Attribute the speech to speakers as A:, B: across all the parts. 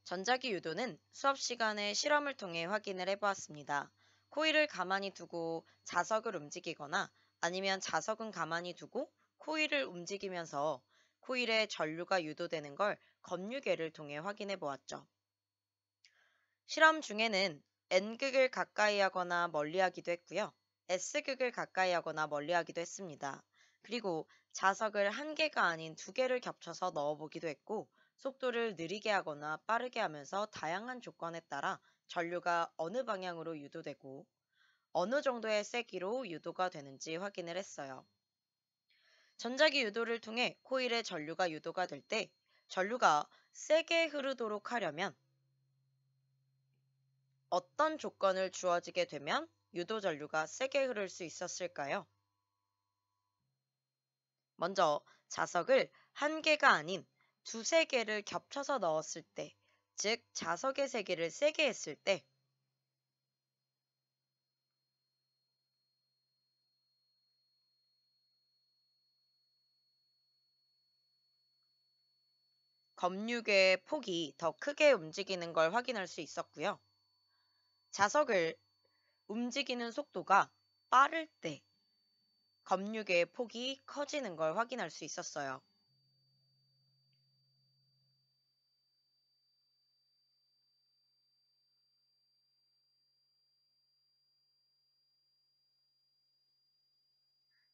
A: 전자기 유도는 수업 시간에 실험을 통해 확인을 해보았습니다. 코일을 가만히 두고 자석을 움직이거나 아니면 자석은 가만히 두고 코일을 움직이면서 코일에 전류가 유도되는 걸 검유계를 통해 확인해 보았죠. 실험 중에는 N극을 가까이 하거나 멀리 하기도 했고요. S극을 가까이 하거나 멀리 하기도 했습니다. 그리고 자석을 한 개가 아닌 두 개를 겹쳐서 넣어보기도 했고, 속도를 느리게 하거나 빠르게 하면서 다양한 조건에 따라 전류가 어느 방향으로 유도되고 어느 정도의 세기로 유도가 되는지 확인을 했어요. 전자기 유도를 통해 코일에 전류가 유도가 될 때 전류가 세게 흐르도록 하려면 어떤 조건을 주어지게 되면 유도 전류가 세게 흐를 수 있었을까요? 먼저 자석을 한 개가 아닌 두세 개를 겹쳐서 넣었을 때, 즉 자석의 세기를 세게 했을 때 검육의 폭이 더 크게 움직이는 걸 확인할 수 있었고요. 자석을 움직이는 속도가 빠를 때 검육의 폭이 커지는 걸 확인할 수 있었어요.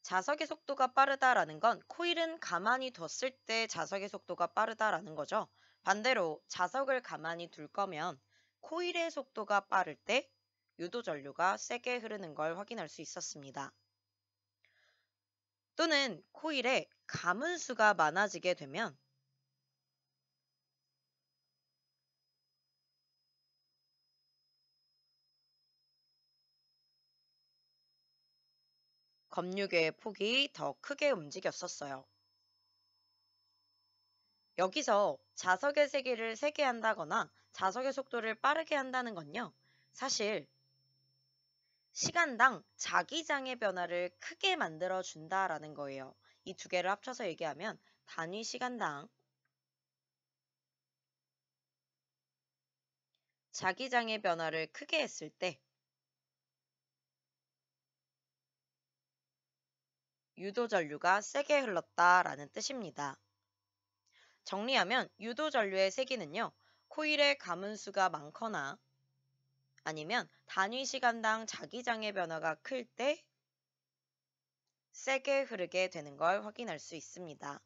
A: 자석의 속도가 빠르다라는 건 코일은 가만히 뒀을 때 자석의 속도가 빠르다라는 거죠. 반대로 자석을 가만히 둘 거면 코일의 속도가 빠를 때 유도 전류가 세게 흐르는 걸 확인할 수 있었습니다. 또는 코일에 가문수가 많아지게 되면 검육의 폭이 더 크게 움직였었어요. 여기서 자석의 세기를 세게 한다거나 자석의 속도를 빠르게 한다는 건요, 사실 시간당 자기장의 변화를 크게 만들어 준다라는 거예요. 이 두 개를 합쳐서 얘기하면 단위 시간당 자기장의 변화를 크게 했을 때 유도 전류가 세게 흘렀다라는 뜻입니다. 정리하면 유도 전류의 세기는요, 코일의 가문수가 많거나 아니면 단위 시간당 자기장의 변화가 클 때 세게 흐르게 되는 걸 확인할 수 있습니다.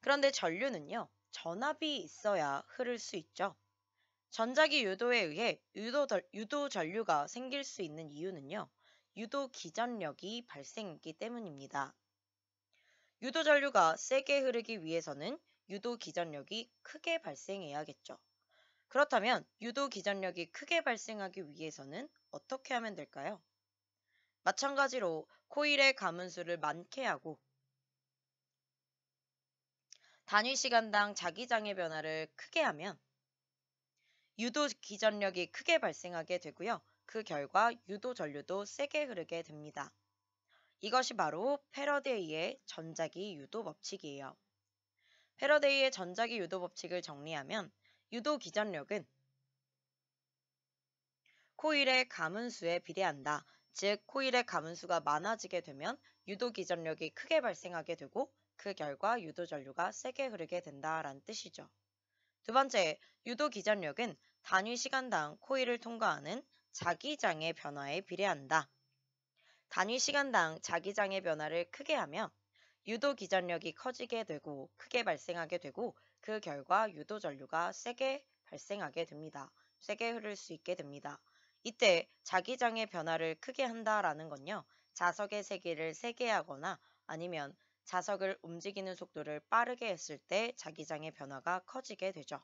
A: 그런데 전류는요, 전압이 있어야 흐를 수 있죠. 전자기 유도에 의해 유도 전류가 생길 수 있는 이유는요, 유도 기전력이 발생했기 때문입니다. 유도 전류가 세게 흐르기 위해서는 유도 기전력이 크게 발생해야겠죠. 그렇다면 유도 기전력이 크게 발생하기 위해서는 어떻게 하면 될까요? 마찬가지로 코일의 가문수를 많게 하고 단위 시간당 자기장의 변화를 크게 하면 유도 기전력이 크게 발생하게 되고요. 그 결과 유도 전류도 세게 흐르게 됩니다. 이것이 바로 패러데이의 전자기 유도 법칙이에요. 패러데이의 전자기 유도 법칙을 정리하면 유도 기전력은 코일의 가문수에 비례한다. 즉, 코일의 가문수가 많아지게 되면 유도 기전력이 크게 발생하게 되고 그 결과 유도 전류가 세게 흐르게 된다라는 뜻이죠. 두 번째, 유도 기전력은 단위 시간당 코일을 통과하는 자기장의 변화에 비례한다. 단위 시간당 자기장의 변화를 크게 하면 유도 기전력이 커지게 되고 크게 발생하게 되고 그 결과 유도 전류가 세게 발생하게 됩니다. 세게 흐를 수 있게 됩니다. 이때 자기장의 변화를 크게 한다라는 건요, 자석의 세기를 세게 하거나 아니면 자석을 움직이는 속도를 빠르게 했을 때 자기장의 변화가 커지게 되죠.